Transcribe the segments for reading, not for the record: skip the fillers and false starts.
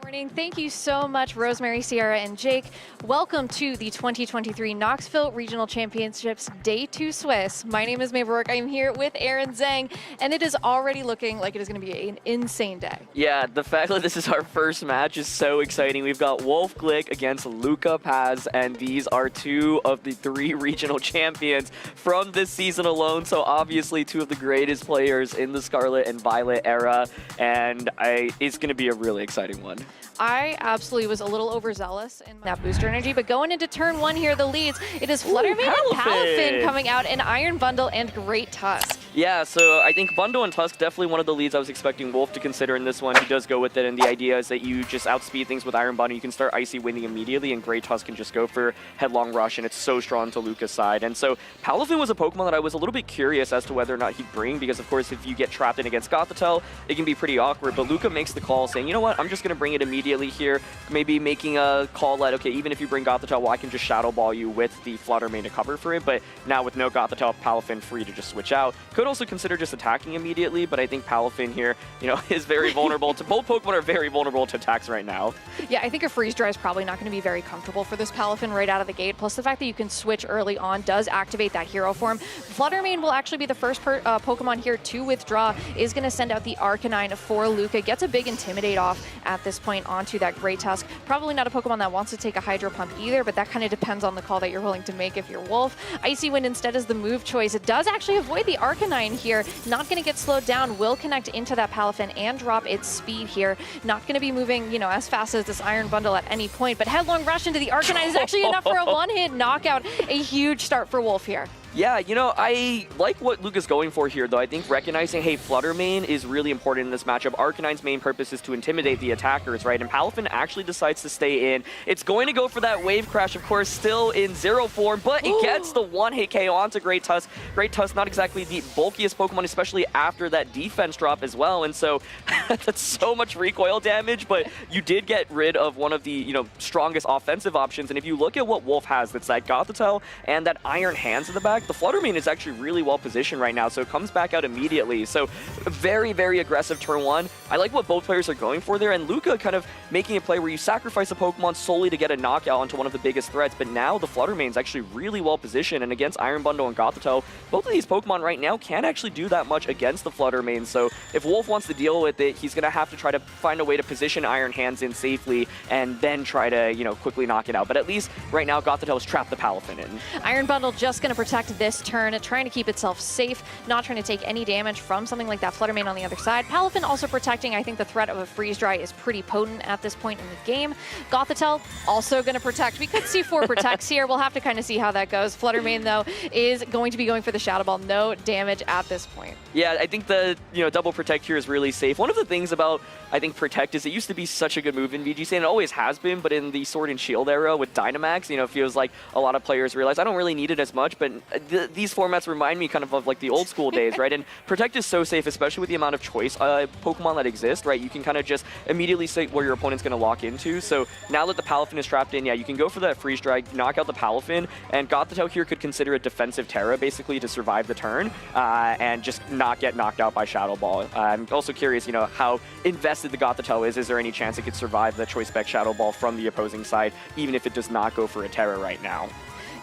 Morning. Thank you so much, Rosemary, Sierra, and Jake. Welcome to the 2023 Knoxville Regional Championships Day 2 Swiss. My name is May Rourke. I'm here with R11, and it is already looking like it is going to be an insane day. Yeah, the fact that this is our first match is so exciting. We've got Wolfe Glick against Luca Paz, and these are two of the 3 regional champions from this season alone. So obviously 2 of the greatest players in the Scarlet and Violet era, and it's going to be a really exciting one. I absolutely was a little overzealous in that booster energy, but going into turn 1 here, the leads, it is Fluttermane and Palafin coming out, and Iron Bundle and Great Tusk. Yeah, so I think Bundle and Tusk, definitely one of the leads I was expecting Wolfe to consider in this one. He does go with it, and the idea is that you just outspeed things with Iron Bundle. You can start Icy winning immediately, and Great Tusk can just go for Headlong Rush, and it's so strong to Luca's side. And so Palafin was a Pokemon that I was a little bit curious as to whether or not he'd bring, because of course if you get trapped in against Gothitelle, it can be pretty awkward. But Luca makes the call saying, you know what, I'm just going to bring it immediately here. Maybe making a call that, okay, even if you bring Gothitelle, well, I can just Shadow Ball you with the Fluttermane to cover for it. But now with no Gothitelle, Palafin free to just switch out. Could also consider just attacking immediately, but I think Palafin here, you know, is very vulnerable to both Pokemon are very vulnerable to attacks right now. Yeah, I think a Freeze Dry is probably not going to be very comfortable for this Palafin right out of the gate. Plus the fact that you can switch early on does activate that hero form. Fluttermane will actually be the first Pokemon here to withdraw, is going to send out the Arcanine for Luca. Gets a big Intimidate off at this point onto that Great Tusk. Probably not a Pokemon that wants to take a Hydro Pump either, but that kind of depends on the call that you're willing to make if you're Wolfe. Icy Wind instead is the move choice. It does actually avoid the Arcanine here. Not going to get slowed down. Will connect into that Palafin and drop its speed here. Not going to be moving, you know, as fast as this Iron Bundle at any point, but Headlong Rush into the Arcanine is actually enough for a one-hit knockout. A huge start for Wolfe here. Yeah, you know, I like what Luca's going for here, though. I think recognizing, hey, Fluttermane is really important in this matchup. Arcanine's main purpose is to intimidate the attackers, right? And Palafin actually decides to stay in. It's going to go for that Wave Crash, of course, still in zero form, but it gets the one-hit KO onto Great Tusk. Great Tusk, not exactly the bulkiest Pokemon, especially after that defense drop as well. And so that's so much recoil damage, but you did get rid of one of the, you know, strongest offensive options. And if you look at what Wolfe has, that's that Gothitelle and that Iron Hands in the back, the Fluttermane is actually really well positioned right now, so it comes back out immediately. So very, very aggressive turn 1. I like what both players are going for there, and Luca kind of making a play where you sacrifice a Pokemon solely to get a knockout onto one of the biggest threats, but now the Fluttermane is actually really well positioned, and against Iron Bundle and Gothitelle, both of these Pokemon right now can't actually do that much against the Fluttermane. So if Wolfe wants to deal with it, he's going to have to try to find a way to position Iron Hands in safely and then try to, you know, quickly knock it out. But at least right now, Gothitelle's trapped the Palafin in. Iron Bundle just going to protect this turn, trying to keep itself safe, not trying to take any damage from something like that Fluttermane on the other side. Palafin also protecting. I think the threat of a Freeze Dry is pretty potent at this point in the game. Gothitelle also going to protect. We could see 4 protects here. We'll have to kind of see how that goes. Fluttermane, though, is going to be going for the Shadow Ball. No damage at this point. Yeah, I think the, you know, double protect here is really safe. One of the things about, I think, protect is it used to be such a good move in VGC, and it always has been, but in the Sword and Shield era with Dynamax, you know, it feels like a lot of players realize I don't really need it as much, but these formats remind me kind of like the old school days, right? And Protect is so safe, especially with the amount of choice Pokemon that exist, right? You can kind of just immediately say where your opponent's going to lock into. So now that the Palafin is trapped in, yeah, you can go for that Freeze Dry, knock out the Palafin, and Gothitelle here could consider a defensive Terra, basically, to survive the turn, and just not get knocked out by Shadow Ball. I'm also curious, you know, how invested the Gothitelle is. Is there any chance it could survive the Choice Spec Shadow Ball from the opposing side, even if it does not go for a Terra right now?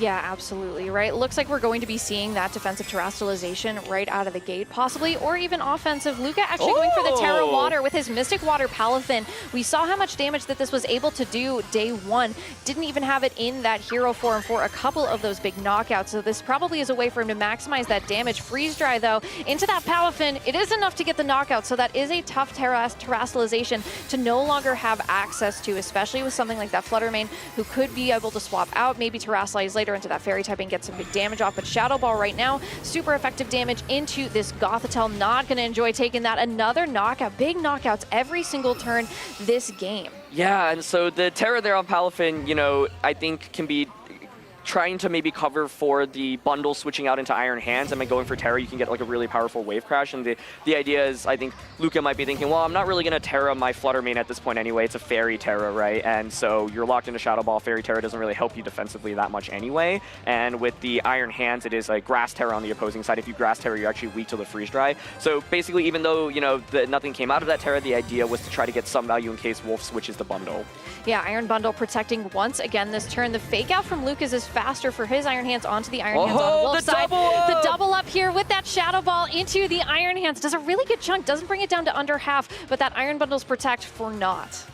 Yeah, absolutely, right? Looks like we're going to be seeing that defensive terrestrialization right out of the gate, possibly, or even offensive. Luca actually going for the Terra Water with his Mystic Water Palafin. We saw how much damage that this was able to do day 1. Didn't even have it in that hero form for a couple of those big knockouts, so this probably is a way for him to maximize that damage. Freeze Dry, though, into that Palafin. It is enough to get the knockout, so that is a tough terrestrialization to no longer have access to, especially with something like that Fluttermane, who could be able to swap out, maybe terrestrialize later into that Fairy type and get some big damage off, but Shadow Ball right now, super effective damage into this Gothitelle. Not going to enjoy taking that. Another knockout, big knockouts every single turn this game. Yeah, and so the Terra there on Palafin, you know, I think can be trying to maybe cover for the bundle switching out into Iron Hands, and by going for Terra, you can get like a really powerful wave crash. And the idea is, I think Luca might be thinking, well, I'm not really going to Terra my Flutter main at this point anyway. It's a Fairy Terra, right? And so you're locked into Shadow Ball. Fairy Terra doesn't really help you defensively that much anyway. And with the Iron Hands, it is like Grass Terra on the opposing side. If you Grass Terra, you're actually weak to the Freeze Dry. So basically, even though, you know, nothing came out of that Terra, the idea was to try to get some value in case Wolfe switches the bundle. Yeah, Iron Bundle protecting once again this turn. The fake out from Lucas is faster for his Iron Hands onto the Iron Hands on Wolfe's side. The double up here with that Shadow Ball into the Iron Hands. Does a really good chunk, doesn't bring it down to under half, but that Iron Bundle's protect for naught.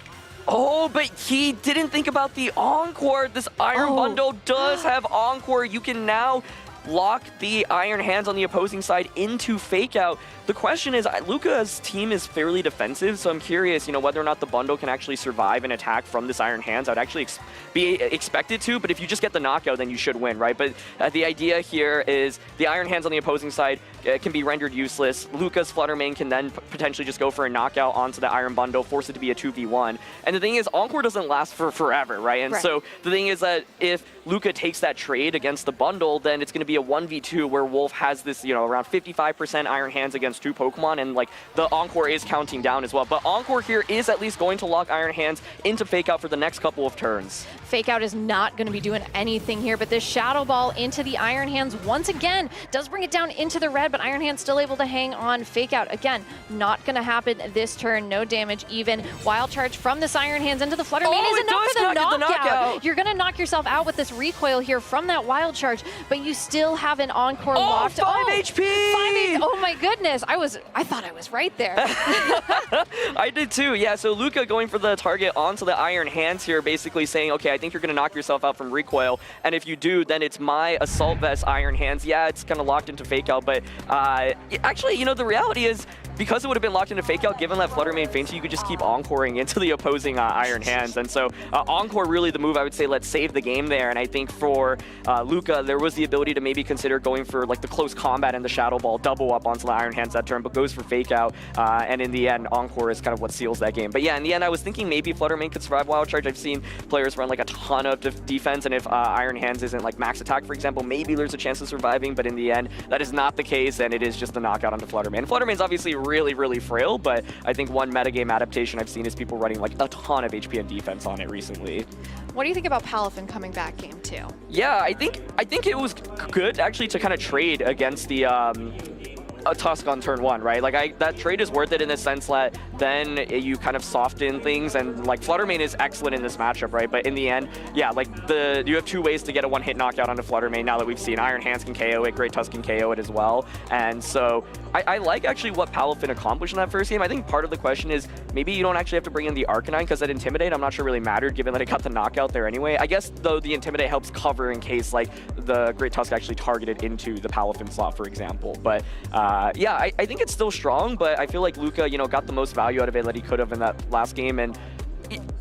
Oh, but he didn't think about the Encore. This Iron Bundle does have Encore. You can now lock the Iron Hands on the opposing side into Fake Out. The question is, Luca's team is fairly defensive, so I'm curious, you know, whether or not the bundle can actually survive an attack from this Iron Hands. I'd actually be expected to, but if you just get the knockout, then you should win, right? But the idea here is the Iron Hands on the opposing side can be rendered useless. Luca's Flutter main can then potentially just go for a knockout onto the Iron Bundle, force it to be a 2v1. And the thing is, Encore doesn't last for forever, right? And so the thing is that if Luca takes that trade against the bundle, then it's going to be a 1v2 where Wolfe has this, you know, around 55% Iron Hands against 2 Pokemon, and like the Encore is counting down as well. But Encore here is at least going to lock Iron Hands into Fake Out for the next couple of turns. Fake Out is not going to be doing anything here, but this Shadow Ball into the Iron Hands once again does bring it down into the red, but Iron Hands still able to hang on. Fake Out, again, not going to happen this turn. No damage even. Wild Charge from this Iron Hands into the Flutter main is enough for the knockout. You're going to knock yourself out with this recoil here from that Wild Charge, but you still have an Encore locked. 5 HP! 5 HP! Oh my goodness. I thought I was right there. I did too, yeah. So Luca going for the target onto the Iron Hands here, basically saying, okay, I think you're going to knock yourself out from recoil, and if you do, then it's my Assault Vest Iron Hands. Yeah, it's kind of locked into Fake Out, but actually, you know, the reality is, because it would have been locked into Fake Out, given that Flutter main fainted, you could just keep Encoring into the opposing Iron Hands. And so Encore really the move, I would say, let's save the game there. And I think for Luca, there was the ability to maybe consider going for like the close combat and the Shadow Ball double up onto the Iron Hands that turn, but goes for Fake Out. And in the end, Encore is kind of what seals that game. But yeah, in the end, I was thinking maybe Flutter main could survive Wild Charge. I've seen players run like a ton of defense, and if Iron Hands isn't like max attack, for example, maybe there's a chance of surviving. But in the end, that is not the case, and it is just the knockout onto Flutter main. Flutter main's obviously really, really frail, but I think one metagame adaptation I've seen is people running like a ton of HP and defense on it recently. What do you think about Palafin coming back game 2? Yeah, I think it was good actually to kind of trade against the a Tusk on turn 1, right? Like that trade is worth it in the sense that then you kind of soften things, and like Flutter main is excellent in this matchup, right? But in the end, yeah, like you have 2 ways to get a 1-hit knockout onto Flutter main now that we've seen. Iron Hands can KO it, Great Tusk can KO it as well. And so I like actually what Palafin accomplished in that first game. I think part of the question is maybe you don't actually have to bring in the Arcanine, because that Intimidate I'm not sure really mattered given that it got the knockout there anyway. I guess though the Intimidate helps cover in case like the Great Tusk actually targeted into the Palafin slot, for example. But yeah, I think it's still strong, but I feel like Luca, you know, got the most value out of it that he could have in that last game, and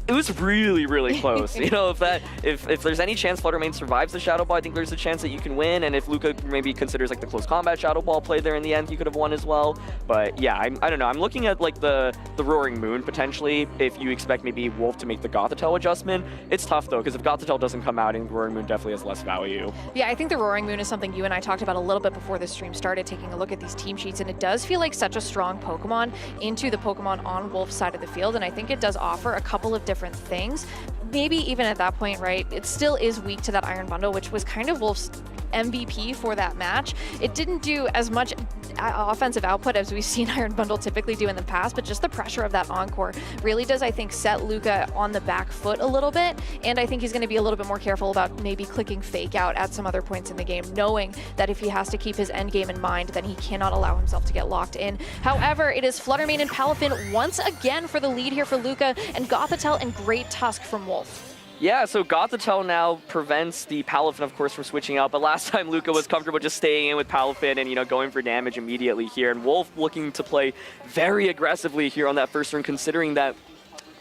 it was really, really close. You know, if there's any chance Flutter main survives the Shadow Ball, I think there's a chance that you can win. And if Luca maybe considers like the close combat Shadow Ball play there in the end, you could have won as well. But yeah, I don't know. I'm looking at like the Roaring Moon potentially. If you expect maybe Wolfe to make the Gothitelle adjustment, it's tough though, because if Gothitelle doesn't come out, and Roaring Moon definitely has less value. Yeah, I think the Roaring Moon is something you and I talked about a little bit before the stream started, taking a look at these team sheets, and it does feel like such a strong Pokemon into the Pokemon on Wolfe's side of the field, and I think it does offer a couple of different things. Maybe even at that point, right, it still is weak to that Iron Bundle, which was kind of Wolfe's MVP for that match. It didn't do as much offensive output as we've seen Iron Bundle typically do in the past, but just the pressure of that Encore really does, I think, set Luca on the back foot a little bit, and I think he's going to be a little bit more careful about maybe clicking Fake Out at some other points in the game, knowing that if he has to keep his end game in mind, then he cannot allow himself to get locked in. However, it is Flutter main and Palafin once again for the lead here for Luca, and Gothitelle and Great Tusk from Wolfe. Yeah, so Gothitelle now prevents the Palafin, of course, from switching out, but last time Luca was comfortable just staying in with Palafin and, you know, going for damage immediately here, and Wolfe looking to play very aggressively here on that first turn, considering that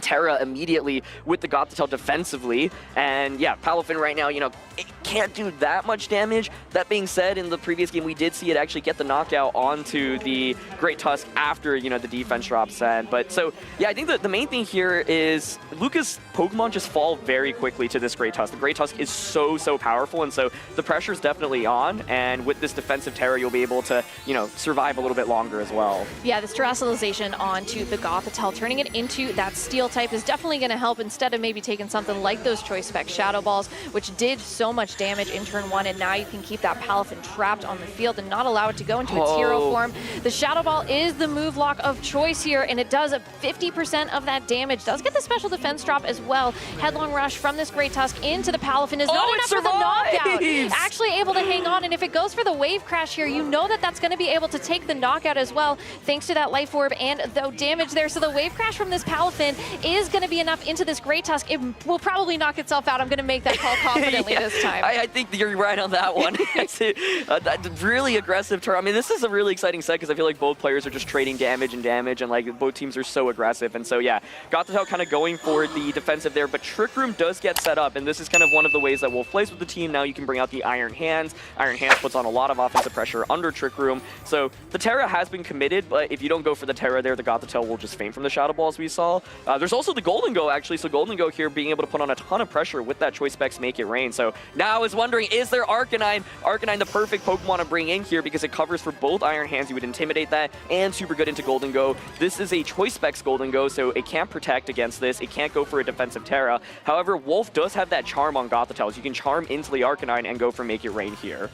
Terra immediately with the Gothitelle defensively. And yeah, Palafin right now, you know, it can't do that much damage. That being said, in the previous game, we did see it actually get the knockout onto the Great Tusk after, you know, the defense drops in. But so, yeah, I think that the main thing here is Luca's Pokemon just fall very quickly to this Great Tusk. The Great Tusk is so powerful, and so the pressure's definitely on. And with this defensive Terra, you'll be able to, you know, survive a little bit longer as well. Yeah, this Terrestrialization onto the Gothitelle, turning it into that Steel type is definitely going to help instead of maybe taking something like those Choice Spec Shadow Balls, which did so much damage in turn 1, and now you can keep that Palafin trapped on the field and not allow it to go into its hero form. The Shadow Ball is the move lock of choice here, and it does 50% of that damage. Does get the special defense drop as well. Headlong Rush from this Great Tusk into the Palafin is not enough for the knockout. Actually able to hang on, and if it goes for the Wave Crash here, you know that that's going to be able to take the knockout as well, thanks to that Life Orb and the damage there. So the Wave Crash from this Palafin is going to be enough into this Great Tusk. It will probably knock itself out. I'm going to make that call confidently this time. I think you're right on that one. That's really aggressive turn. I mean, this is a really exciting set because I feel like both players are just trading damage, and like both teams are so aggressive. And so yeah, Gothitelle kind of going for the defensive there, but Trick Room does get set up, and this is kind of one of the ways that Wolfe plays with the team. Now you can bring out the Iron Hands. Iron Hands puts on a lot of offensive pressure under Trick Room. So the Terra has been committed, but if you don't go for the Terra there, the Gothitelle will just faint from the Shadow Balls we saw. There's also the Golden Go, actually. So Golden Go here being able to put on a ton of pressure with that Choice Specs Make It Rain. So now I was wondering, is there Arcanine? Arcanine the perfect Pokemon to bring in here because it covers for both Iron Hands. You would intimidate that and super good into Golden Go. This is a Choice Specs Golden Go, so it can't protect against this. It can't go for a defensive Terra. However, Wolfe does have that charm on Gothitelle. So you can charm into the Arcanine and go for Make It Rain here.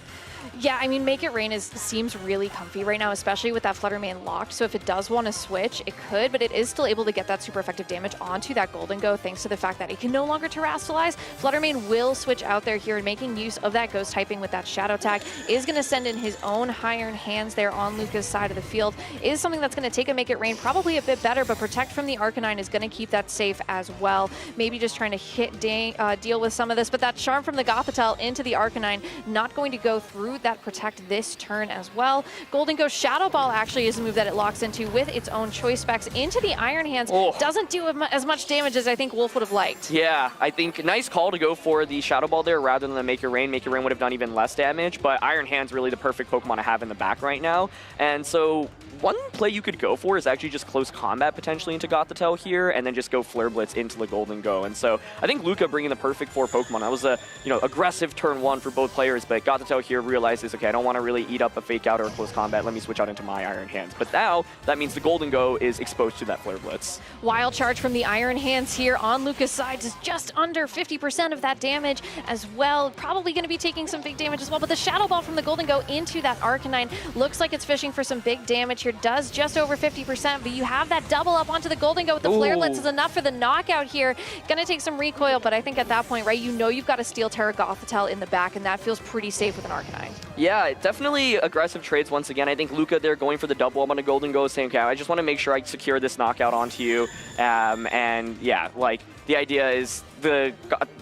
Yeah, I mean, Make It Rain seems really comfy right now, especially with that Flutter Mane locked. So if it does want to switch, it could, but it is still able to get that super effective damage onto that Golden Go thanks to the fact that it can no longer Terrastalize. Flutter Mane will switch out there here, and making use of that Ghost typing with that Shadow Tag is going to send in his own Iron Hands there on Luca's side of the field. Is something that's going to take a Make It Rain probably a bit better, but Protect from the Arcanine is going to keep that safe as well. Maybe just trying to deal with some of this, but that Charm from the Gothitelle into the Arcanine not going to go through that Protect this turn as well. Golden Go Shadow Ball actually is a move that it locks into with its own Choice Specs into the Iron Hands. Doesn't do as much damage as I think Wolfe would have liked. Yeah, I think nice call to go for the Shadow Ball there rather than the Make It Rain. Make It Rain would have done even less damage, but Iron Hand's really the perfect Pokemon to have in the back right now. And so one play you could go for is actually just close combat potentially into Gothitelle here, and then just go Flare Blitz into the Golden Go. And so I think Luca bringing the perfect 4 Pokemon. That was a aggressive turn 1 for both players, but Gothitelle here realizes, okay, I don't want to really eat up a Fake Out or a close combat. Let me switch out into my Iron Hands. But now that means the Golden Go is exposed to that Flare Blitz. Wild Charge from the Iron Hands here on Luca's side is just under 50% of that damage as well. Probably going to be taking some big damage as well, but the Shadow Ball from the Golden Go into that Arcanine looks like it's fishing for some big damage here. Does just over 50%, but you have that double up onto the Golden Go with the Flare Blitz is enough for the knockout here. Gonna take some recoil, but I think at that point, right, you know you've got a Steel Terra Gothitelle in the back, and that feels pretty safe with an Arcanine. Yeah, definitely aggressive trades once again. I think Luca there going for the double up on a Golden Go, saying, okay, I just want to make sure I secure this knockout onto you. And yeah, like the idea is the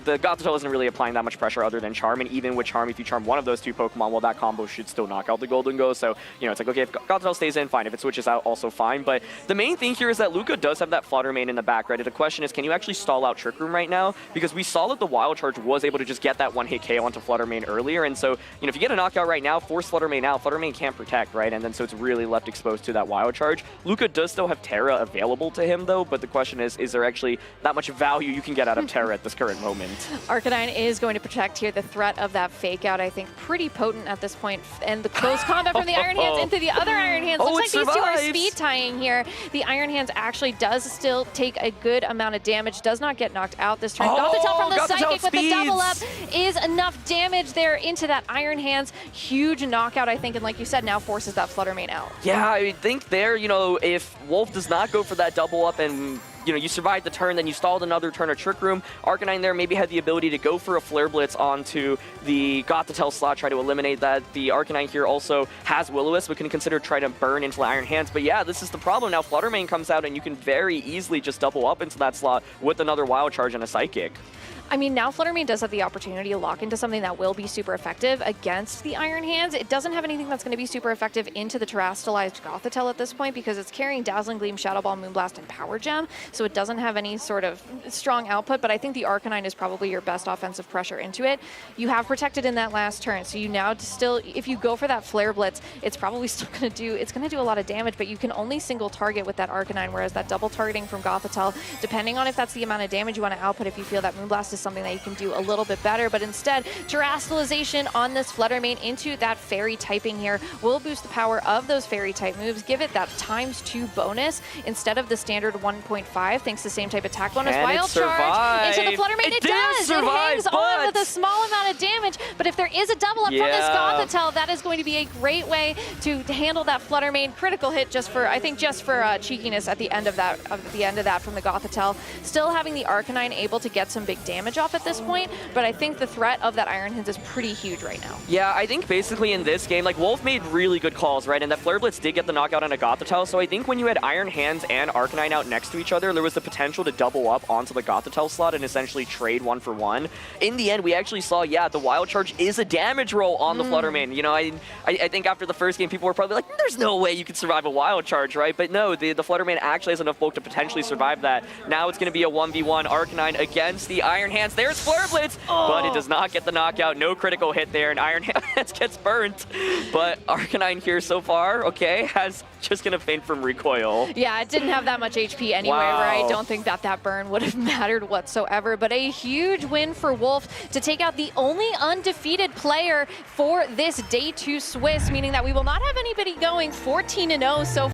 Gothitelle isn't really applying that much pressure other than Charm, and even with Charm, if you Charm one of those 2 Pokemon, well, that combo should still knock out the Golden Go. So, you know, it's like, okay, if Gothitelle stays in, fine. If it switches out, also fine. But the main thing here is that Luca does have that Flutter Mane in the back, right? The question is, can you actually stall out Trick Room right now? Because we saw that the Wild Charge was able to just get that one-hit KO onto Flutter Mane earlier, and so, you know, if you get a knockout right now, force Flutter Mane out, Flutter Mane can't protect, right? And then so it's really left exposed to that Wild Charge. Luca does still have Terra available to him, though, but the question is there actually that much value you can get out of Terra at this current moment? Arcanine is going to protect here. The threat of that Fake Out, I think, pretty potent at this point. And the close combat from the Iron Hands into the other Iron Hands. Looks like these 2 are speed tying here. The Iron Hands actually does still take a good amount of damage. Does not get knocked out this turn. Gothitelle from the Psychic with the double up is enough damage there into that Iron Hands. Huge knockout, I think, and like you said, now forces that Flutter Mane out. Yeah, I think there, you know, if Wolfe does not go for that double up and you know, you survived the turn, then you stalled another turn of Trick Room. Arcanine there maybe had the ability to go for a Flare Blitz onto the Gothitelle slot, try to eliminate that. The Arcanine here also has Will-O-Wisp, but can consider try to burn into the Iron Hands. But yeah, this is the problem. Now Flutter Mane comes out, and you can very easily just double up into that slot with another Wild Charge and a Psychic. I mean, now Fluttermane does have the opportunity to lock into something that will be super effective against the Iron Hands. It doesn't have anything that's going to be super effective into the terastallized Gothitelle at this point because it's carrying Dazzling Gleam, Shadow Ball, Moonblast, and Power Gem, so it doesn't have any sort of strong output, but I think the Arcanine is probably your best offensive pressure into it. You have protected in that last turn, so you now still, if you go for that Flare Blitz, it's probably still going to do a lot of damage, but you can only single target with that Arcanine, whereas that double targeting from Gothitelle, depending on if that's the amount of damage you want to output, if you feel that Moonblast is something that you can do a little bit better, but instead, Terastallization on this Fluttermane into that Fairy typing here will boost the power of those Fairy type moves, give it that ×2 bonus instead of the standard 1.5, thanks to same type attack bonus. Wild Charge into the Fluttermane. It does! It hangs on with a small amount of damage, but if there is a double up from this Gothitelle, that is going to be a great way to handle that Fluttermane. Critical hit just for, I think, just for cheekiness at the end of that from the Gothitelle. Still having the Arcanine able to get some big damage off at this point, but I think the threat of that Iron Hands is pretty huge right now. Yeah, I think basically in this game, like Wolfe made really good calls, right? And that Flare Blitz did get the knockout on a Gothitelle, so I think when you had Iron Hands and Arcanine out next to each other, there was the potential to double up onto the Gothitelle slot and essentially trade 1-for-1. In the end, we actually saw, yeah, the Wild Charge is a damage roll on the Fluttermane. You know, I think after the first game, people were probably like, there's no way you could survive a Wild Charge, right? But no, the Fluttermane actually has enough bulk to potentially survive that. Now it's going to be a 1v1 Arcanine against the Iron Hands. There's Flare Blitz, but it does not get the knockout. No critical hit there, and Iron Hands gets burnt. But Arcanine here so far, okay, has just going to faint from recoil. Yeah, it didn't have that much HP anyway, right? I don't think that burn would have mattered whatsoever, but a huge win for Wolfe to take out the only undefeated player for this Day 2 Swiss, meaning that we will not have anybody going 14-0 so